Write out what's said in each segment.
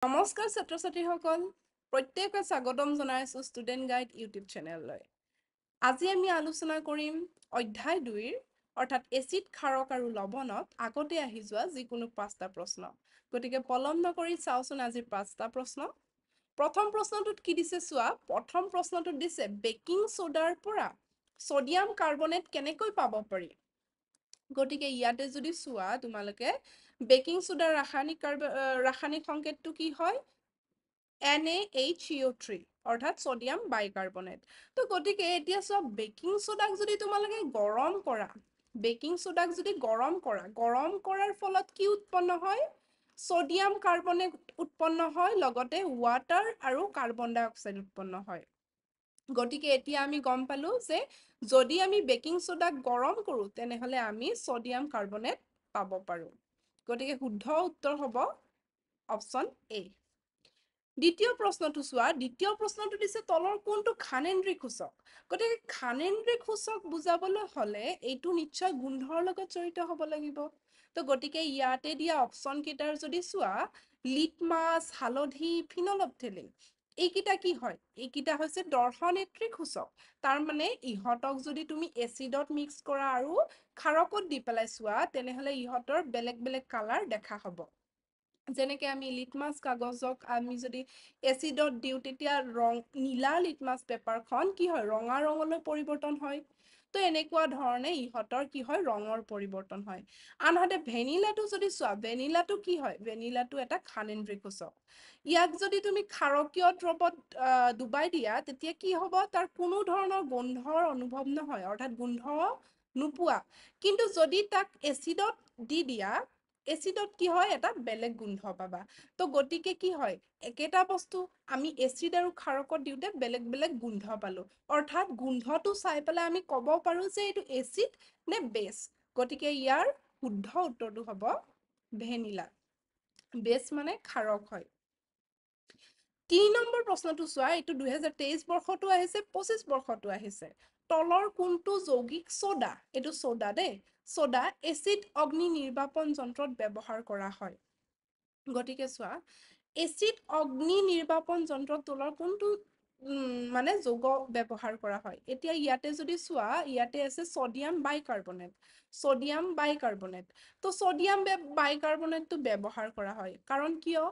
নমস্কাৰ ছাত্ৰ ছাত্ৰীসকল প্ৰত্যেককে স্বাগতম জনাইছো ষ্টুডেণ্ট গাইড ইউটিউব চেনেললৈ আজি আমি আলোচনা কৰিম অধ্যায় 2 অৰ্থাৎ এচিড ক্ষাৰক আৰু লৱণত আগতে আহি যোৱা যিকোনো পাঁচটা প্ৰশ্ন গতিকে পলম নকৰি চাওচোন আজি পাঁচটা প্ৰশ্ন প্ৰথম প্ৰশ্নটোত কি দিছে চোৱা প্ৰথম প্ৰশ্নটোত দিছে বেকিং সোডাৰ পৰা সোডিয়াম কাৰ্বনেট কেনেকৈ পাব পাৰি গতিকে ইয়াতে যদি চোৱা তোমালোকে বেকিং সোডাৰ ৰাসায়নিক সংকেতটো কি হয় NaHCO3 অৰ্থাৎ সোডিয়াম বাইকাৰ্বনেট তো গতিকে এতিয়া চোৱা বেকিং সোডাক যদি তোমালোকে গৰম কৰা গৰম কৰাৰ ফলত কি উৎপন্ন হয় সোডিয়াম কাৰ্বনেট উৎপন্ন হয় লগতে ওৱাটাৰ আৰু কাৰ্বন ডাই অক্সাইড উৎপন্ন হয় গতিকে এতিয়া আমি গম পালো যে যদি আমি বেকিং সোডাক গৰম কৰো তেনেহলে আমি সোডিয়াম কাৰ্বনেট পাব পাৰো গতিকে শুদ্ধ উত্তৰ হ'ব অপচন এ দ্বিতীয় প্ৰশ্নটো চোৱা দ্বিতীয় প্ৰশ্নটো দিছে তলৰ কোনটো খানেন্দ্ৰিক সূচক গতিকে খানেন্দ্ৰিক সূচক বুজাবলৈ হলে এইটো নিশ্চয় গোন্ধৰ লগত জড়িত হ'ব লাগিব তো গতিকে ইয়াতে দিয়া অপচন কেইটাৰ যদি চোৱা লিটমাছ হালধি ফিনলফথেলিন এইকেইটা কি হয় এইকেইটা হৈছে দৰ্শনেত্ৰিক সূচক তাৰ মানে ইহঁতক যদি তুমি এচিডত মিক্স কৰা আৰু ক্ষাৰকত দি পেলাই চোৱা তেনেহলে ইহঁতৰ বেলেগ বেলেগ কালাৰ দেখা হ'ব যেনেকৈ আমি লিটমাছ কাগজক আমি যদি এচিডত দিওঁ তেতিয়া ৰং নীলা লিটমাছ পেপাৰখন কি হয় ৰঙা ৰঙলৈ পৰিৱৰ্তন হয় তো এনেকুৱা ধৰণে ইহঁতৰ কি হয় ৰঙৰ পৰিৱৰ্তন হয় আনহাতে ভেনিলাটো যদি চোৱা ভেনিলাটো কি হয় ভেনিলাটো এটা খানেন্দ্ৰিক সূচক ইয়াক যদি তুমি ক্ষাৰকীয় দ্ৰৱত ডুবাই দিয়া তেতিয়া কি হ'ব তাৰ কোনো ধৰণৰ গোন্ধৰ অনুভৱ নহয় অৰ্থাৎ গোন্ধ নোপোৱা কিন্তু যদি তাক এচিডত দি দিয়া এচিডত কি হয় এটা বেলেগ গোন্ধ পাবা তো গতিকে কি হয় একেটা বস্তু আমি এচিড আৰু ক্ষাৰকত দিওঁতে বেলেগ বেলেগ গোন্ধ পালো অৰ্থাৎ গোন্ধটো চাই পেলাই আমি ক'ব পাৰো যে এইটো এচিড নে বেছ গতিকে ইয়াৰ শুদ্ধ উত্তৰটো হ'ব ভেনিলা বেছ মানে ক্ষাৰক হয় 3 নম্বৰ প্ৰশ্নটো চোৱা এইটো 2023 বৰ্ষতো আহিছে 25 বৰ্ষতো আহিছে তলৰ কোনটো যৌগিক সোডা এইটো সোডা দেই সোডা এচিড অগ্নি নিৰ্বাপন যন্ত্ৰত ব্যৱহাৰ কৰা হয় গতিকে চোৱা এচিড অগ্নি নিৰ্বাপন যন্ত্ৰত তলৰ কোনটো মানে যৌগ ব্যৱহাৰ কৰা হয় এতিয়া ইয়াতে যদি চোৱা ইয়াতে আছে সোডিয়াম বাইকাৰ্বনেট তো সোডিয়াম বাইকাৰ্বনেটটো ব্যৱহাৰ কৰা হয় কাৰণ কিয়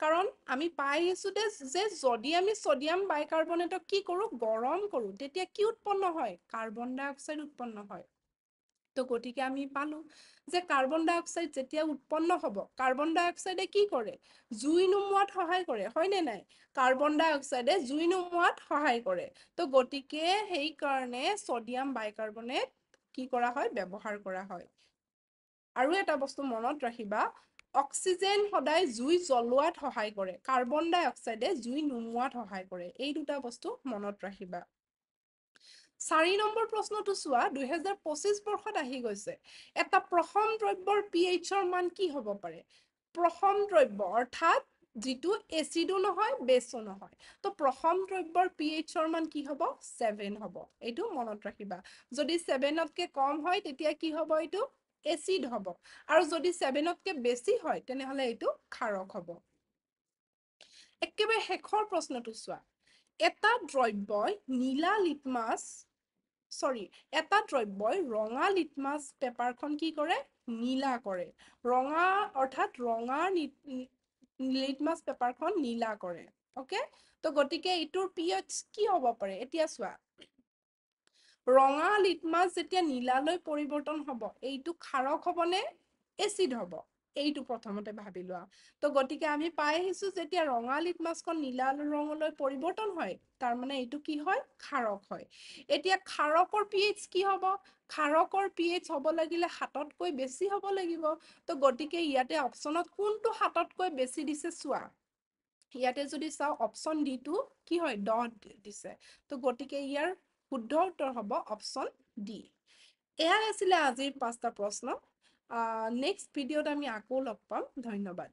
কাৰণ আমি পাই আহিছো যে যদি আমি সোডিয়াম বাইকাৰ্বনেটক কি কৰো গৰম কৰো তেতিয়া কি উৎপন্ন হয় কাৰ্বন ডাই অক্সাইড উৎপন্ন হয় তো গতিকে আমি পালো যে কাৰ্বন ডাই অক্সাইড যেতিয়া উৎপন্ন হ'ব কাৰ্বন ডাই অক্সাইডে কি কৰে জুই নুমুৱাত সহায় কৰে হয় নে নাই কাৰ্বন ডাই অক্সাইডে জুই নুমুৱাত সহায় কৰে তো গতিকে সেই কাৰণে সোডিয়াম বাইকাৰ্বনেট কি কৰা হয় ব্যৱহাৰ কৰা হয় আৰু এটা বস্তু মনত ৰাখিবা অক্সিজেন সদায় জুই জ্বলোৱাত সহায় কৰে কাৰ্বন ডাই অক্সাইডে জুই নুমুৱাত সহায় কৰে এই দুটা বস্তু মনত ৰাখিবা 4 নম্বৰ প্ৰশ্নটো চোৱা 2025 বৰ্ষত আহি গৈছে এটা প্ৰথম দ্ৰব্যৰ pHৰ মান কি হ'ব পাৰে প্ৰথম দ্ৰব্য অৰ্থাৎ যিটো এচিডো নহয় বেছো নহয় তো প্ৰথম দ্ৰব্যৰ pHৰ মান কি হ'ব 7 হ'ব এইটো মনত ৰাখিবা যদি 7তকৈ কম হয় তেতিয়া কি হ'ব এইটো এচিড হ'ব আৰু যদি 7তকৈ বেছি হয় তেনেহলে এইটো ক্ষাৰক হ'ব একেবাৰে শেষৰ প্ৰশ্নটো চোৱা এটা দ্ৰব্যই নীলা লিটমাছ এটা দ্ৰব্যই ৰঙা লিটমাছ পেপাৰখন কি কৰে নীলা কৰে ৰঙা অৰ্থাৎ ৰঙা লিটমাছ পেপাৰখন নীলা কৰে ওকে তো গতিকে এইটোৰ pH কি হ'ব পাৰে এতিয়া চোৱা ৰঙা লিটমাছ যেতিয়া নীলালৈ পৰিৱৰ্তন হ'ব এইটো ক্ষাৰক হ'বনে এচিড হ'ব এইটো প্ৰথমতে ভাবি লোৱা তো গতিকে আমি পাই আহিছো যেতিয়া ৰঙা লিটমাছখন নীলা ৰঙলৈ পৰিৱৰ্তন হয় তাৰ মানে এইটো কি হয় ক্ষাৰক হয় এতিয়া ক্ষাৰকৰ pH কি হ'ব ক্ষাৰকৰ pH হ'ব লাগিলে 7তকৈ বেছি হ'ব লাগিব তো গতিকে ইয়াতে অপচনত কোনটো 7তকৈ বেছি দিছে চোৱা ইয়াতে যদি চাও অপচন ডি টো কি হয় 10 দিছে তো গতিকে ইয়াৰ শুদ্ধ উত্তৰ হ'ব অপচন ডি এয়াই আছিলে আজিৰ 5টা প্ৰশ্ন নেক্সট ভিডিঅ'ত আমি আকৌ লগ পাম ধন্যবাদ